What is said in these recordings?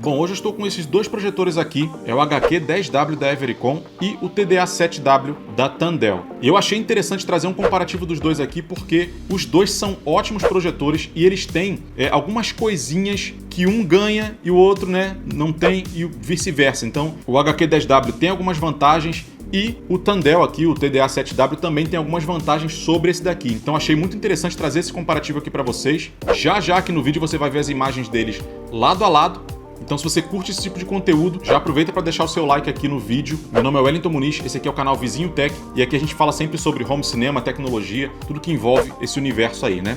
Bom, hoje eu estou com esses dois projetores aqui, é o HQ10W da Evericon e o TDA7W da Tandel. E eu achei interessante trazer um comparativo dos dois aqui porque os dois são ótimos projetores e eles têm algumas coisinhas que um ganha e o outro, não tem e vice-versa. Então, o HQ10W tem algumas vantagens e o Tandel aqui, o TDA7W, também tem algumas vantagens sobre esse daqui. Então achei muito interessante trazer esse comparativo aqui para vocês. Já aqui no vídeo você vai ver as imagens deles lado a lado. Então se você curte esse tipo de conteúdo, já aproveita para deixar o seu like aqui no vídeo. Meu nome é Wellington Muniz, esse aqui é o canal Vizinho Tech e aqui a gente fala sempre sobre home cinema, tecnologia, tudo que envolve esse universo aí, né?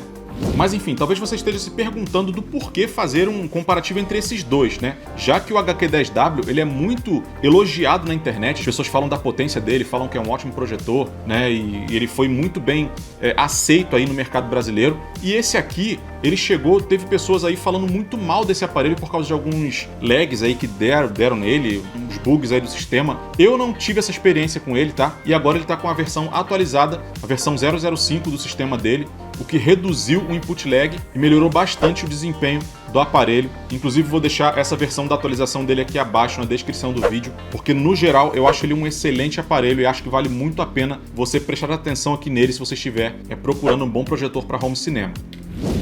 Mas enfim, talvez você esteja se perguntando do porquê fazer um comparativo entre esses dois, Já que o HQ10W ele é muito elogiado na internet, as pessoas falam da potência dele, falam que é um ótimo projetor, E ele foi muito bem aceito aí no mercado brasileiro. E esse aqui, ele teve pessoas aí falando muito mal desse aparelho por causa de alguns lags aí que deram nele, uns bugs aí do sistema. Eu não tive essa experiência com ele, tá? E agora ele tá com a versão atualizada, a versão 005 do sistema dele, o que reduziu o input lag e melhorou bastante o desempenho do aparelho. Inclusive vou deixar essa versão da atualização dele aqui abaixo na descrição do vídeo, porque no geral eu acho ele um excelente aparelho e acho que vale muito a pena você prestar atenção aqui nele se você estiver procurando um bom projetor para home cinema.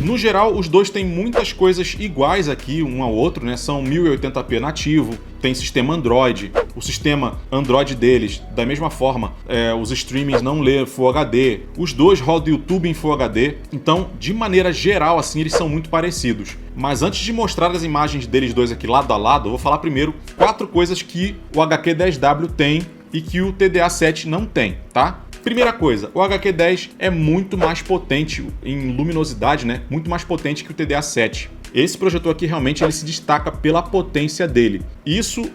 No geral, os dois têm muitas coisas iguais aqui, um ao outro, São 1080p nativo, tem sistema Android, o sistema Android deles, da mesma forma, os streamings não lê Full HD, os dois rodam YouTube em Full HD, então, de maneira geral, assim, eles são muito parecidos. Mas antes de mostrar as imagens deles dois aqui lado a lado, eu vou falar primeiro 4 coisas que o HQ10W tem e que o TDA7 não tem, tá? Primeira coisa, o HQ10 é muito mais potente em luminosidade, Muito mais potente que o TDA7. Esse projetor aqui realmente ele se destaca pela potência dele. Isso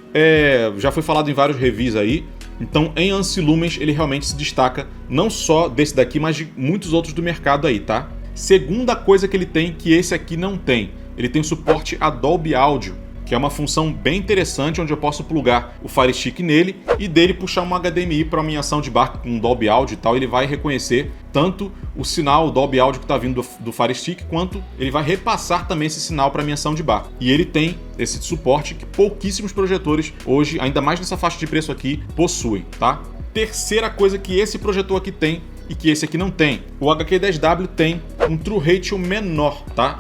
já foi falado em vários reviews aí. Então, em Ancilumens ele realmente se destaca não só desse daqui, mas de muitos outros do mercado aí, tá? Segunda coisa que ele tem que esse aqui não tem, ele tem suporte a Dolby Audio, que é uma função bem interessante, onde eu posso plugar o Fire Stick nele e dele puxar um HDMI para minha soundbar com Dolby Audio e tal. Ele vai reconhecer tanto o sinal Dolby Audio que está vindo do Fire Stick, quanto ele vai repassar também esse sinal para minha soundbar. E ele tem esse suporte que pouquíssimos projetores hoje, ainda mais nessa faixa de preço aqui, possuem, tá? Terceira coisa que esse projetor aqui tem e que esse aqui não tem. O HQ10W tem um True Ratio menor, tá?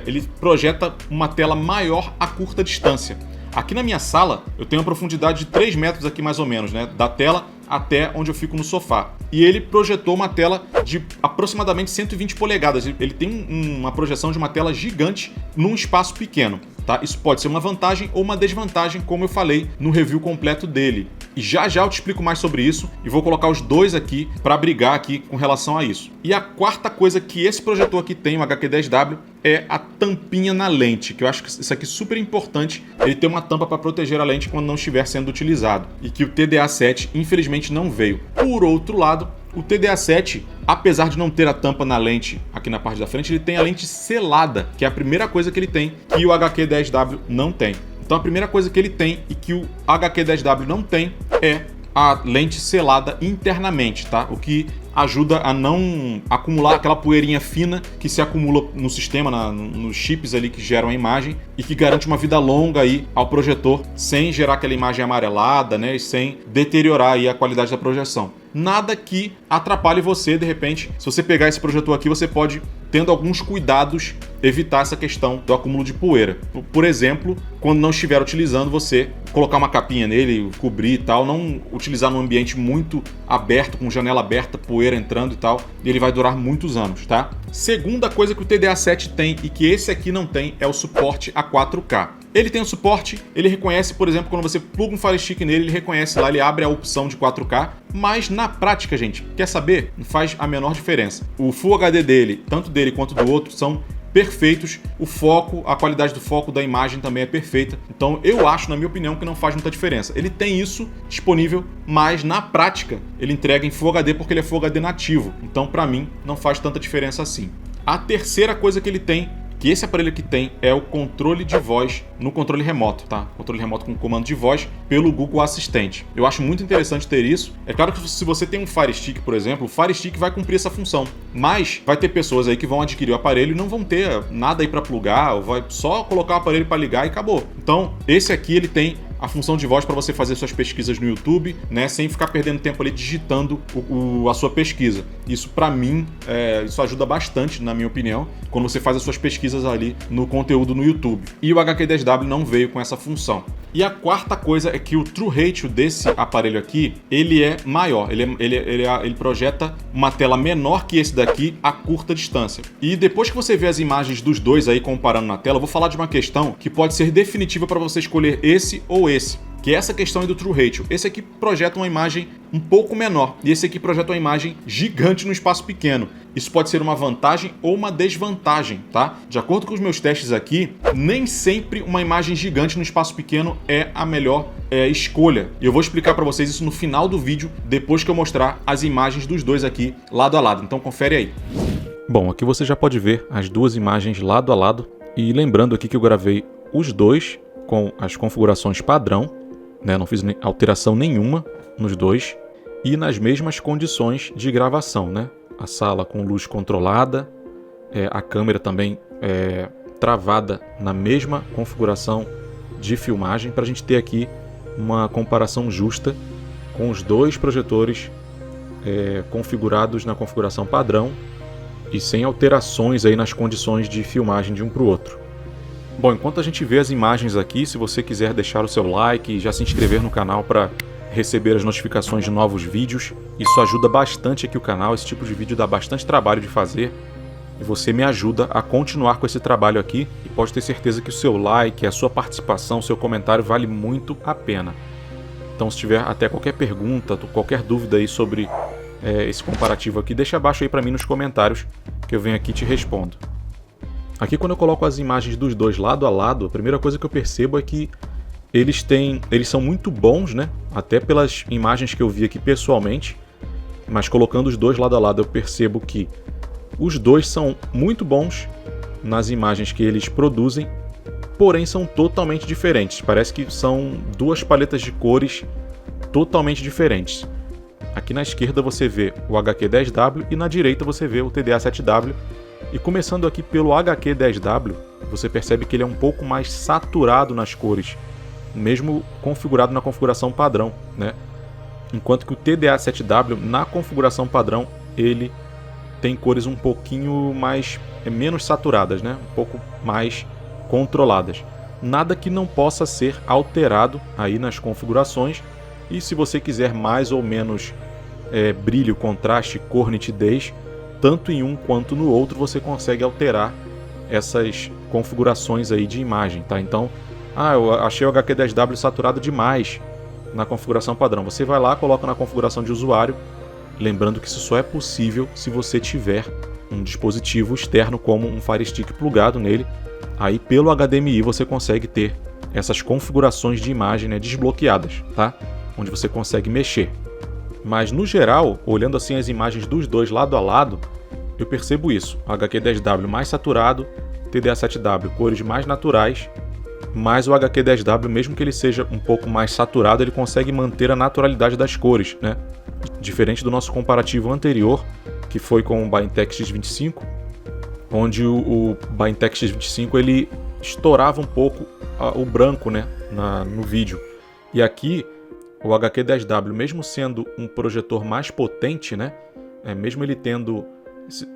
Ele projeta uma tela maior a curta distância. Aqui na minha sala, eu tenho uma profundidade de 3 metros aqui mais ou menos, da tela até onde eu fico no sofá. E ele projetou uma tela de aproximadamente 120 polegadas. Ele tem uma projeção de uma tela gigante num espaço pequeno, tá? Isso pode ser uma vantagem ou uma desvantagem, como eu falei no review completo dele. E já eu te explico mais sobre isso e vou colocar os dois aqui para brigar aqui com relação a isso. E a quarta coisa que esse projetor aqui tem, o HQ10W, é a tampinha na lente, que eu acho que isso aqui é super importante, ele ter uma tampa para proteger a lente quando não estiver sendo utilizado, e que o TDA7 infelizmente não veio. Por outro lado, o TDA7, apesar de não ter a tampa na lente aqui na parte da frente, ele tem a lente selada, que é a primeira coisa que ele tem, que o HQ10W não tem. Então a primeira coisa que ele tem e que o HQ10W não tem é a lente selada internamente, tá? O que ajuda a não acumular aquela poeirinha fina que se acumula no sistema, nos chips ali que geram a imagem e que garante uma vida longa aí ao projetor sem gerar aquela imagem amarelada, E sem deteriorar aí a qualidade da projeção. Nada que atrapalhe você, de repente, se você pegar esse projetor aqui, você pode, tendo alguns cuidados, evitar essa questão do acúmulo de poeira. Por exemplo, quando não estiver utilizando, você colocar uma capinha nele, cobrir e tal, não utilizar num ambiente muito aberto, com janela aberta, poeira entrando e tal, e ele vai durar muitos anos, tá? Segunda coisa que o TDA7 tem e que esse aqui não tem é o suporte a 4K. Ele tem o suporte, ele reconhece, por exemplo, quando você pluga um Fire Stick nele, ele reconhece lá, ele abre a opção de 4K, mas na prática, gente, quer saber? Não faz a menor diferença. O Full HD dele, tanto dele quanto do outro, são perfeitos, o foco, a qualidade do foco da imagem também é perfeita, então eu acho, na minha opinião, que não faz muita diferença. Ele tem isso disponível, mas na prática ele entrega em Full HD porque ele é Full HD nativo, então para mim não faz tanta diferença assim. A terceira coisa que ele tem, que esse aparelho aqui tem é o controle de voz no controle remoto, tá? Controle remoto com comando de voz pelo Google Assistente. Eu acho muito interessante ter isso. É claro que se você tem um Fire Stick, por exemplo, o Fire Stick vai cumprir essa função, mas vai ter pessoas aí que vão adquirir o aparelho e não vão ter nada aí para plugar, ou vai só colocar o aparelho para ligar e acabou. Então, esse aqui ele tem a função de voz para você fazer suas pesquisas no YouTube, né, sem ficar perdendo tempo ali digitando a sua pesquisa. Isso para mim, isso ajuda bastante, na minha opinião, quando você faz as suas pesquisas ali no conteúdo no YouTube. E o HQ10W não veio com essa função. E a quarta coisa é que o True Ratio desse aparelho aqui, ele é maior, ele projeta uma tela menor que esse daqui a curta distância. E depois que você vê as imagens dos dois aí comparando na tela, eu vou falar de uma questão que pode ser definitiva para você escolher esse ou esse, que é essa questão aí do True Ratio. Esse aqui projeta uma imagem um pouco menor e esse aqui projeta uma imagem gigante no espaço pequeno. Isso pode ser uma vantagem ou uma desvantagem, tá? De acordo com os meus testes aqui, nem sempre uma imagem gigante no espaço pequeno é a melhor escolha. E eu vou explicar para vocês isso no final do vídeo, depois que eu mostrar as imagens dos dois aqui lado a lado. Então confere aí. Bom, aqui você já pode ver as duas imagens lado a lado. E lembrando aqui que eu gravei os dois com as configurações padrão, né? Não fiz alteração nenhuma nos dois e nas mesmas condições de gravação, né? A sala com luz controlada, a câmera também travada na mesma configuração de filmagem, para a gente ter aqui uma comparação justa com os dois projetores configurados na configuração padrão e sem alterações aí nas condições de filmagem de um para o outro. Bom, enquanto a gente vê as imagens aqui, se você quiser deixar o seu like e já se inscrever no canal para receber as notificações de novos vídeos, isso ajuda bastante aqui o canal. Esse tipo de vídeo dá bastante trabalho de fazer e você me ajuda a continuar com esse trabalho aqui, e pode ter certeza que o seu like, a sua participação, o seu comentário vale muito a pena. Então, se tiver até qualquer pergunta, qualquer dúvida aí sobre esse comparativo aqui, deixa abaixo aí para mim nos comentários que eu venho aqui e te respondo. Aqui, quando eu coloco as imagens dos dois lado a lado, a primeira coisa que eu percebo é que eles são muito bons, né? Até pelas imagens que eu vi aqui pessoalmente, mas colocando os dois lado a lado eu percebo que os dois são muito bons nas imagens que eles produzem, porém são totalmente diferentes. Parece que são duas paletas de cores totalmente diferentes. Aqui na esquerda você vê o HQ10W e na direita você vê o TDA7W. E começando aqui pelo HQ10W, você percebe que ele é um pouco mais saturado nas cores, mesmo configurado na configuração padrão, né? Enquanto que o TDA7W, na configuração padrão, ele tem cores um pouquinho mais menos saturadas, né? Um pouco mais controladas. Nada que não possa ser alterado aí nas configurações. E se você quiser mais ou menos brilho, contraste, cor, nitidez, tanto em um quanto no outro você consegue alterar essas configurações aí de imagem, tá? Então, eu achei o HQ10W saturado demais na configuração padrão. Você vai lá, coloca na configuração de usuário, lembrando que isso só é possível se você tiver um dispositivo externo como um Fire Stick plugado nele. Aí pelo HDMI você consegue ter essas configurações de imagem, né, desbloqueadas, tá? Onde você consegue mexer. Mas no geral, olhando assim as imagens dos dois lado a lado, eu percebo isso. O HQ10W mais saturado, TDA7W cores mais naturais, mas o HQ10W, mesmo que ele seja um pouco mais saturado, ele consegue manter a naturalidade das cores, né? Diferente do nosso comparativo anterior, que foi com o BainTech X25, onde o BainTech X25 ele estourava um pouco o branco, né, no vídeo. E aqui o HQ10W, mesmo sendo um projetor mais potente, né, mesmo ele tendo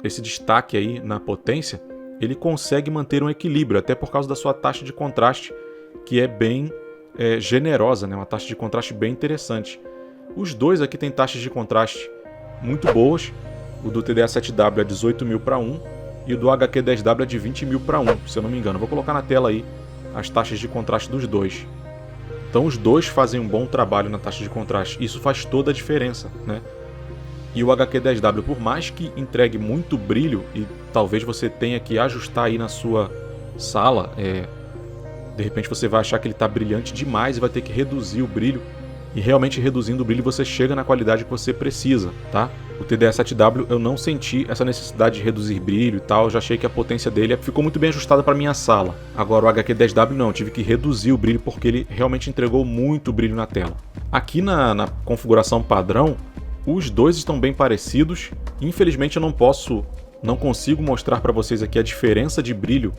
esse destaque aí na potência, ele consegue manter um equilíbrio, até por causa da sua taxa de contraste, que é bem generosa, né, uma taxa de contraste bem interessante. Os dois aqui têm taxas de contraste muito boas. O do TDA7W é 18.000 para 1 e o do HQ10W é de 20.000 para 1, se eu não me engano. Vou colocar na tela aí as taxas de contraste dos dois. Então os dois fazem um bom trabalho na taxa de contraste. Isso faz toda a diferença, né? E o HQ10W, por mais que entregue muito brilho, e talvez você tenha que ajustar aí na sua sala, de repente você vai achar que ele está brilhante demais e vai ter que reduzir o brilho. e realmente reduzindo o brilho você chega na qualidade que você precisa, tá? O TDA7W eu não senti essa necessidade de reduzir brilho e tal, eu já achei que a potência dele ficou muito bem ajustada para minha sala. Agora o HQ10W não, eu tive que reduzir o brilho porque ele realmente entregou muito brilho na tela. Aqui na configuração padrão, os dois estão bem parecidos. Infelizmente eu não consigo mostrar para vocês aqui a diferença de brilho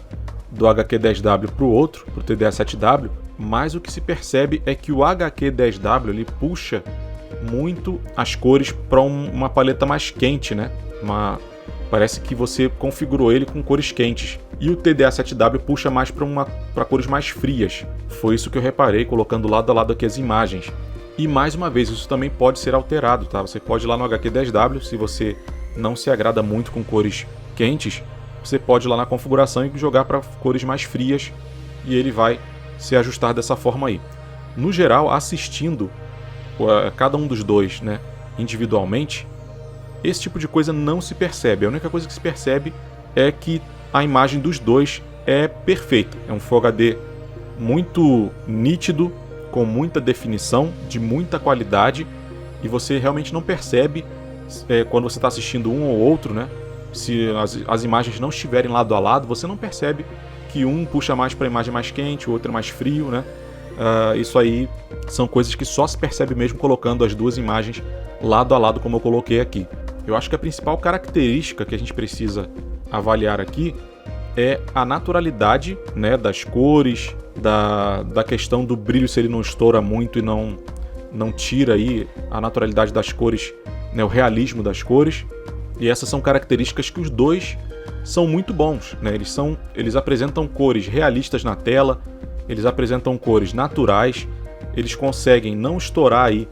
do HQ10W para o outro, para o TDA7W, mas o que se percebe é que o HQ10W ele puxa muito as cores para uma paleta mais quente, né? Parece que você configurou ele com cores quentes. E o TDA7W puxa mais para cores mais frias. Foi isso que eu reparei colocando lado a lado aqui as imagens. E mais uma vez, isso também pode ser alterado, tá? Você pode ir lá no HQ10W, se você não se agrada muito com cores quentes, você pode ir lá na configuração e jogar para cores mais frias e ele vai se ajustar dessa forma aí. No geral, assistindo cada um dos dois, né, individualmente, esse tipo de coisa não se percebe. A única coisa que se percebe é que a imagem dos dois é perfeita. É um Full HD muito nítido, com muita definição, de muita qualidade, e você realmente não percebe quando você está assistindo um ou outro, né? Se as imagens não estiverem lado a lado, você não percebe que um puxa mais para a imagem mais quente, o outro é mais frio, né? Isso aí são coisas que só se percebe mesmo colocando as duas imagens lado a lado, como eu coloquei aqui. Eu acho que a principal característica que a gente precisa avaliar aqui é a naturalidade, né, das cores, da questão do brilho, se ele não estoura muito e não tira aí a naturalidade das cores, né, o realismo das cores. E essas são características que os dois são muito bons, né? Eles apresentam cores realistas na tela, eles apresentam cores naturais, eles conseguem não estourar aí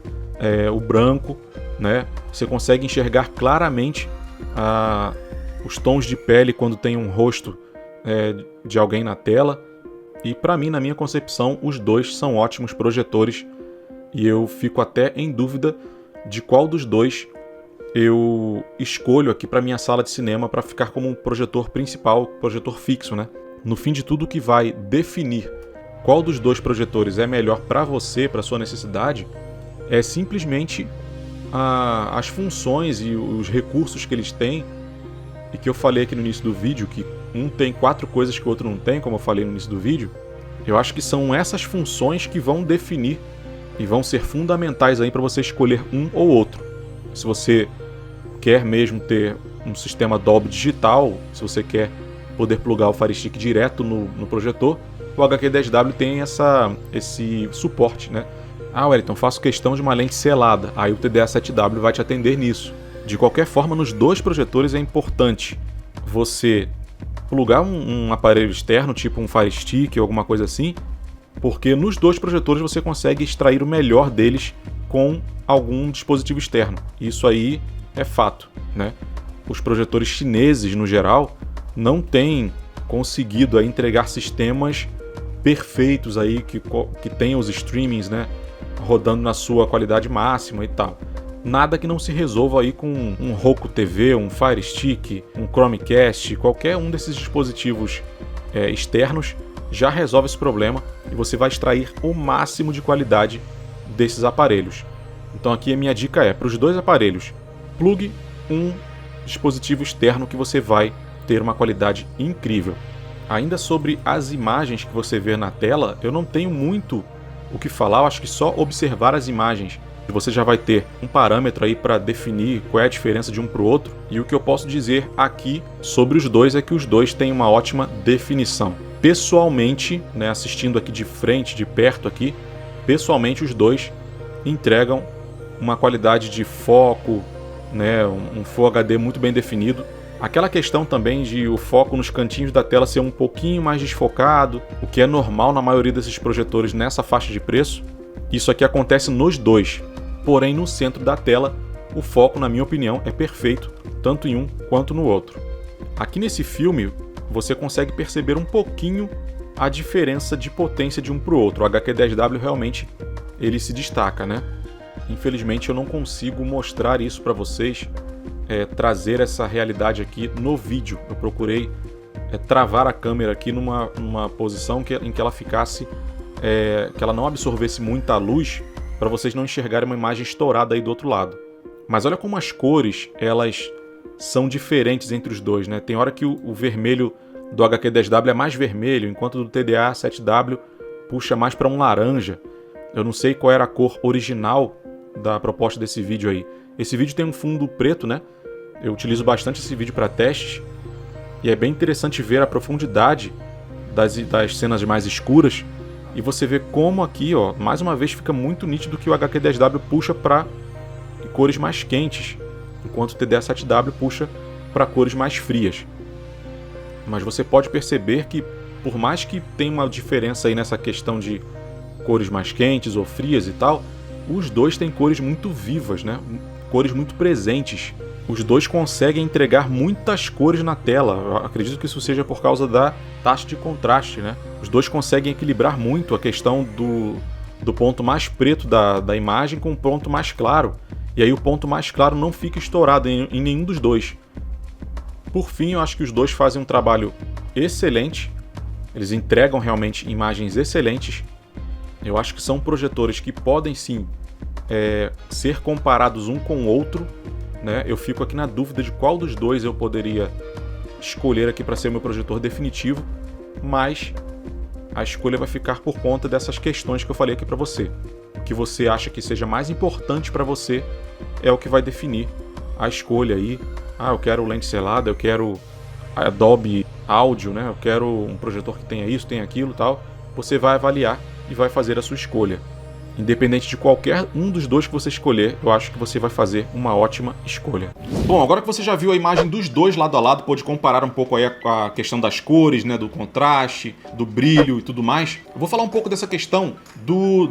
o branco, né? Você consegue enxergar claramente os tons de pele quando tem um rosto de alguém na tela. E para mim, na minha concepção, os dois são ótimos projetores e eu fico até em dúvida de qual dos dois eu escolho aqui para minha sala de cinema para ficar como um projetor principal, projetor fixo, né? No fim de tudo, o que vai definir qual dos dois projetores é melhor para você, para sua necessidade, é simplesmente as funções e os recursos que eles têm, e que eu falei aqui no início do vídeo, que um tem 4 coisas que o outro não tem, como eu falei no início do vídeo. Eu acho que são essas funções que vão definir e vão ser fundamentais aí para você escolher um ou outro. Se você quer mesmo ter um sistema Dolby digital, se você quer poder plugar o Fire Stick direto no projetor, o HQ10W tem esse suporte, né? Wellington, faço questão de uma lente selada. Aí o TDA7W vai te atender nisso. De qualquer forma, nos dois projetores é importante você plugar um aparelho externo, tipo um Fire Stick ou alguma coisa assim, porque nos dois projetores você consegue extrair o melhor deles com algum dispositivo externo. Isso aí é fato, né? Os projetores chineses, no geral, não têm conseguido entregar sistemas perfeitos aí que tenham os streamings, né, rodando na sua qualidade máxima e tal. Nada que não se resolva aí com um Roku TV, um Fire Stick, um Chromecast, qualquer um desses dispositivos externos já resolve esse problema e você vai extrair o máximo de qualidade desses aparelhos. Então aqui a minha dica é, para os dois aparelhos, plugue um dispositivo externo que você vai ter uma qualidade incrível. Ainda sobre as imagens que você vê na tela, eu não tenho muito o que falar, eu acho que só observar as imagens você já vai ter um parâmetro aí para definir qual é a diferença de um para o outro. E o que eu posso dizer aqui sobre os dois é que os dois têm uma ótima definição. Pessoalmente, né, assistindo aqui de frente, de perto aqui, pessoalmente os dois entregam uma qualidade de foco, né, um Full HD muito bem definido. Aquela questão também de o foco nos cantinhos da tela ser um pouquinho mais desfocado, o que é normal na maioria desses projetores nessa faixa de preço. Isso aqui acontece nos dois, porém no centro da tela o foco, na minha opinião, é perfeito, tanto em um quanto no outro. Aqui nesse filme você consegue perceber um pouquinho a diferença de potência de um para o outro. O HQ10W realmente ele se destaca, né? Infelizmente eu não consigo mostrar isso para vocês, trazer essa realidade aqui no vídeo. Eu procurei travar a câmera aqui numa posição em que ela ficasse, que ela não absorvesse muita luz, para vocês não enxergarem uma imagem estourada aí do outro lado. Mas olha como as cores, elas são diferentes entre os dois, né? Tem hora que o vermelho do HQ10W é mais vermelho, enquanto do TDA7W puxa mais para um laranja. Eu não sei qual era a cor original da proposta desse vídeo aí. Esse vídeo tem um fundo preto, né? Eu utilizo bastante esse vídeo para testes. E é bem interessante ver a profundidade das cenas mais escuras. E você vê como aqui, ó, mais uma vez fica muito nítido que o HQ10W puxa para cores mais quentes, enquanto o TDA7W puxa para cores mais frias. Mas você pode perceber que, por mais que tenha uma diferença aí nessa questão de cores mais quentes ou frias e tal, os dois têm cores muito vivas, né? Cores muito presentes. Os dois conseguem entregar muitas cores na tela. Eu acredito que isso seja por causa da taxa de contraste, né? Os dois conseguem equilibrar muito a questão do ponto mais preto da imagem com o ponto mais claro. E aí o ponto mais claro não fica estourado em nenhum dos dois. Por fim, eu acho que os dois fazem um trabalho excelente. Eles entregam realmente imagens excelentes. Eu acho que são projetores que podem sim ser comparados um com o outro, né? Eu fico aqui na dúvida de qual dos dois eu poderia escolher aqui para ser o meu projetor definitivo, mas a escolha vai ficar por conta dessas questões que eu falei aqui para você. O que você acha que seja mais importante para você é o que vai definir a escolha aí. Ah, eu quero lente selada, eu quero Adobe Audio, né? Eu quero um projetor que tenha isso, tenha aquilo, tal. Você vai avaliar e vai fazer a sua escolha. Independente de qualquer um dos dois que você escolher, eu acho que você vai fazer uma ótima escolha. Bom, agora que você já viu a imagem dos dois lado a lado, pode comparar um pouco aí a questão das cores, né, do contraste, do brilho e tudo mais. Eu vou falar um pouco dessa questão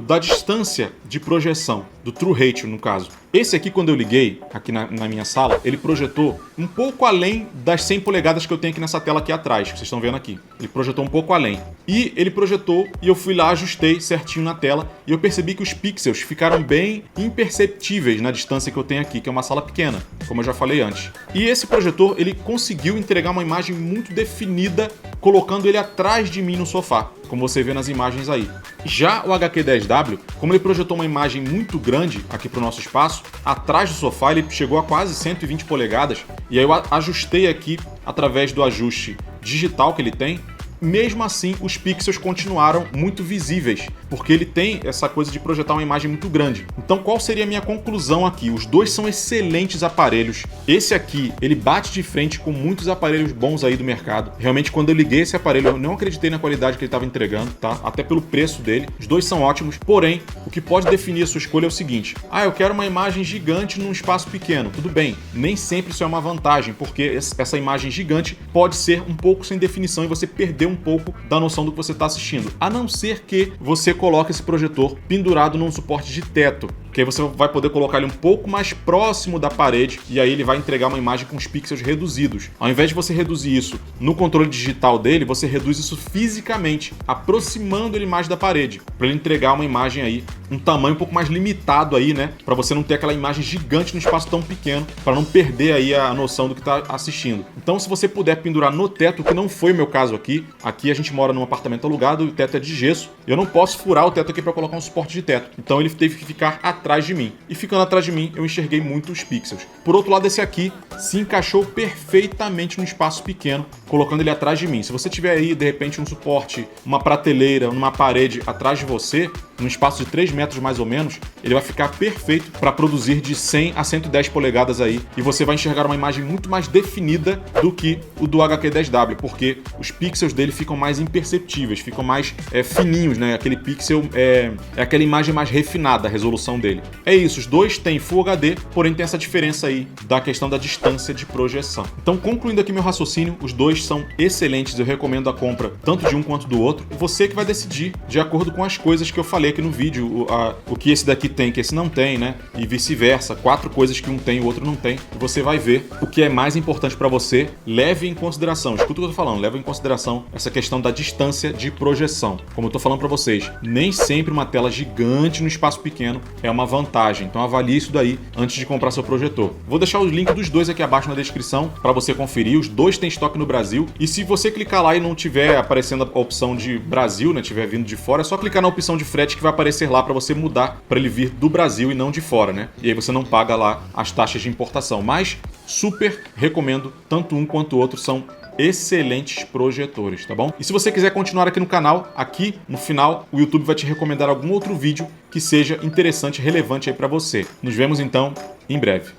da distância de projeção, do True Ratio no caso. Esse aqui, quando eu liguei aqui na minha sala, ele projetou um pouco além das 100 polegadas que eu tenho aqui nessa tela aqui atrás, que vocês estão vendo aqui. Ele projetou um pouco além. E ele projetou e eu fui lá, ajustei certinho na tela e eu percebi que os pixels ficaram bem imperceptíveis na distância que eu tenho aqui, que é uma sala pequena, como eu já falei antes. E esse projetor, ele conseguiu entregar uma imagem muito definida, colocando ele atrás de mim no sofá, como você vê nas imagens aí. Já o HQ10W, como ele projetou uma imagem muito grande aqui para o nosso espaço, atrás do sofá ele chegou a quase 120 polegadas, e aí eu ajustei aqui através do ajuste digital que ele tem. Mesmo assim, os pixels continuaram muito visíveis, porque ele tem essa coisa de projetar uma imagem muito grande. Então, qual seria a minha conclusão aqui? Os dois são excelentes aparelhos. Esse aqui, ele bate de frente com muitos aparelhos bons aí do mercado. Realmente, quando eu liguei esse aparelho, eu não acreditei na qualidade que ele estava entregando, tá? Até pelo preço dele. Os dois são ótimos, porém, o que pode definir a sua escolha é o seguinte: ah, eu quero uma imagem gigante num espaço pequeno. Tudo bem, nem sempre isso é uma vantagem, porque essa imagem gigante pode ser um pouco sem definição e você perder um pouco da noção do que você está assistindo, a não ser que você coloque esse projetor pendurado num suporte de teto, que aí você vai poder colocar ele um pouco mais próximo da parede e aí ele vai entregar uma imagem com os pixels reduzidos. Ao invés de você reduzir isso no controle digital dele, você reduz isso fisicamente, aproximando ele mais da parede, para ele entregar uma imagem aí, um tamanho um pouco mais limitado aí, né, para você não ter aquela imagem gigante num espaço tão pequeno, para não perder aí a noção do que está assistindo. Então, se você puder pendurar no teto, que não foi o meu caso aqui a gente mora num apartamento alugado e o teto é de gesso, eu não posso furar o teto aqui para colocar um suporte de teto, então ele teve que ficar atrás de mim, e ficando atrás de mim eu enxerguei muito os pixels. Por outro lado, esse aqui se encaixou perfeitamente num espaço pequeno, colocando ele atrás de mim. Se você tiver aí de repente um suporte, uma prateleira, numa parede atrás de você, num espaço de 3 metros mais ou menos, ele vai ficar perfeito para produzir de 100 a 110 polegadas aí, e você vai enxergar uma imagem muito mais definida do que o do HQ10W, porque os pixels dele ficam mais imperceptíveis, ficam mais fininhos, né? Aquele pixel é aquela imagem mais refinada, a resolução dele. É isso, os dois têm Full HD, porém tem essa diferença aí da questão da distância de projeção. Então, concluindo aqui meu raciocínio, os dois são excelentes, eu recomendo a compra tanto de um quanto do outro. Você que vai decidir de acordo com as coisas que eu falei aqui no vídeo, o que esse daqui tem, que esse não tem, né? E vice-versa, 4 coisas que um tem e o outro não tem. E você vai ver o que é mais importante para você. Leve em consideração, escuta o que eu tô falando, leve em consideração essa questão da distância de projeção. Como eu tô falando para vocês, nem sempre uma tela gigante no espaço pequeno é uma vantagem. Então avalie isso daí antes de comprar seu projetor. Vou deixar o link dos dois aqui abaixo na descrição para você conferir. Os dois têm estoque no Brasil. E se você clicar lá e não tiver aparecendo a opção de Brasil, né, tiver vindo de fora, é só clicar na opção de frete que vai aparecer lá para você mudar, para ele vir do Brasil e não de fora, né? E aí você não paga lá as taxas de importação. Mas super recomendo, tanto um quanto o outro são excelentes projetores, tá bom? E se você quiser continuar aqui no canal, aqui no final o YouTube vai te recomendar algum outro vídeo que seja interessante e relevante aí para você. Nos vemos então em breve.